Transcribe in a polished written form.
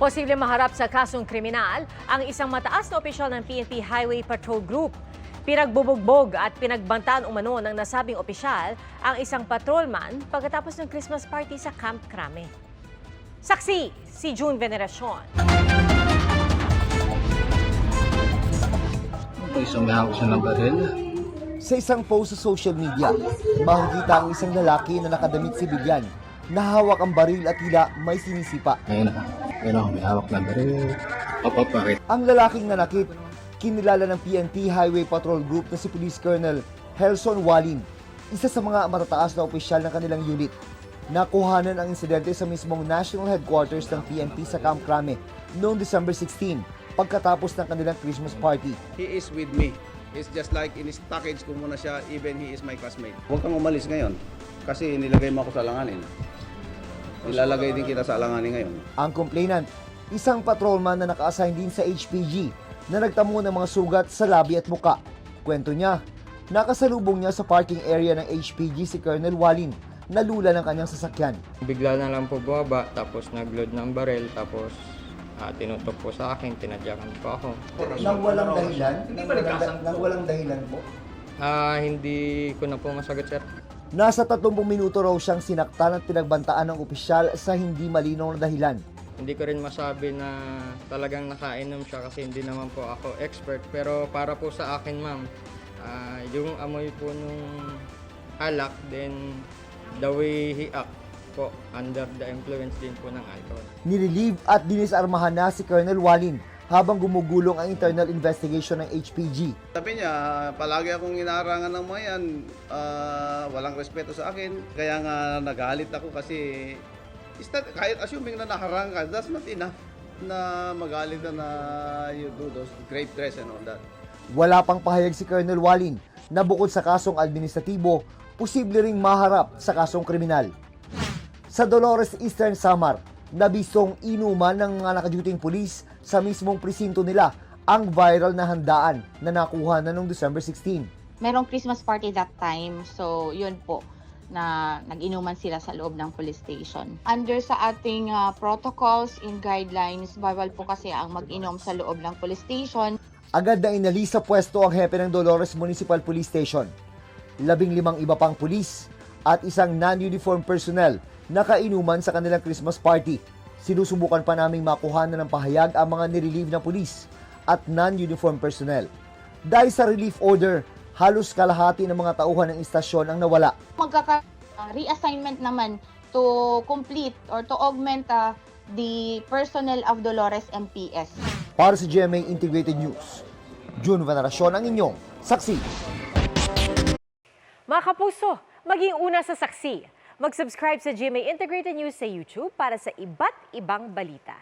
Posible maharap sa kasong kriminal ang isang mataas na opisyal ng PNP Highway Patrol Group. Pinagbubugbog at pinagbantaan umano ng nasabing opisyal ang isang patrolman pagkatapos ng Christmas party sa Camp Crame. Saksi si June Veneracion. Isumahang siya ng baril. Sa isang post sa social media, makikita ang isang lalaki na nakadamit sibilyan, nahawak ang baril at tila may sinisipa. Ayun ako, may hawak na baril. Papapakit. Ang lalaking nanakit, kinilala ng PNP Highway Patrol Group na si Police Colonel Helson Walin, isa sa mga matataas na opisyal ng kanilang unit. Nakuhanan ang insidente sa mismong national headquarters ng PNP sa Camp Crame noong December 16, pagkatapos ng kanilang Christmas party. He is with me. It's just like in his package ko muna siya, even he is my classmate. Huwag kang umalis ngayon kasi nilagay mo ako sa alanganin. Nilalagay din kita sa alanganin ngayon. Ang complainant, isang patrolman na naka-assign din sa HPG na nagtamo ng mga sugat sa labi at muka. Kwento niya, nakasalubong niya sa parking area ng HPG si Colonel Walin na lula ng kanyang sasakyan. Bigla na lang po bumaba, tapos nag-load ng barel, tapos tinutok po sa akin, tinadyakan po ako. Nang walang dahilan? Nang walang dahilan po? Hindi ko na po masagot, sir. Nasa 30 minuto raw siyang sinaktan at pinagbantaan ng opisyal sa hindi malinaw na dahilan. Hindi ko rin masabi na talagang nakainom siya kasi hindi naman po ako expert. Pero para po sa akin, ma'am, yung amoy po nung alak, then the way he act po, under the influence din po ng alcohol. Nirelieve at dinisarmahan na si Colonel Walin habang gumugulong ang internal investigation ng HPG. Sabi niya, palagi akong inaarangan ng mga yan, walang respeto sa akin. Kaya nga nagalit ako kasi kahit assuming na naharang ka, that's not enough na magalit na you do those grave threats and all that. Wala pang pahayag si Colonel Walin na bukod sa kasong administratibo, posible ring maharap sa kasong kriminal. Sa Dolores Eastern Samar, nabistong inuman ng mga nakaduting pulis sa mismong presinto nila ang viral na handaan na nakuha na noong December 16. Merong Christmas party that time, so yun po, na nag-inuman sila sa loob ng police station. Under sa ating protocols and guidelines, bawal po kasi ang mag-inom sa loob ng police station. Agad na inalis sa pwesto ang hepe ng Dolores Municipal Police Station. 15 iba pang pulis at isang non-uniform personnel na kainuman sa kanilang Christmas party. Sinusubukan pa naming makuhanan ng pahayag ang mga nirelieve na pulis at non-uniform personnel. Dahil sa relief order, halos kalahati ng mga tauhan ng istasyon ang nawala. Reassignment naman to complete or to augment the personnel of Dolores MPS. Para sa GMA Integrated News, June Veneracion ang inyong saksi. Mga kapuso, maging una sa saksi. Mag-subscribe sa GMA Integrated News sa YouTube para sa iba't ibang balita.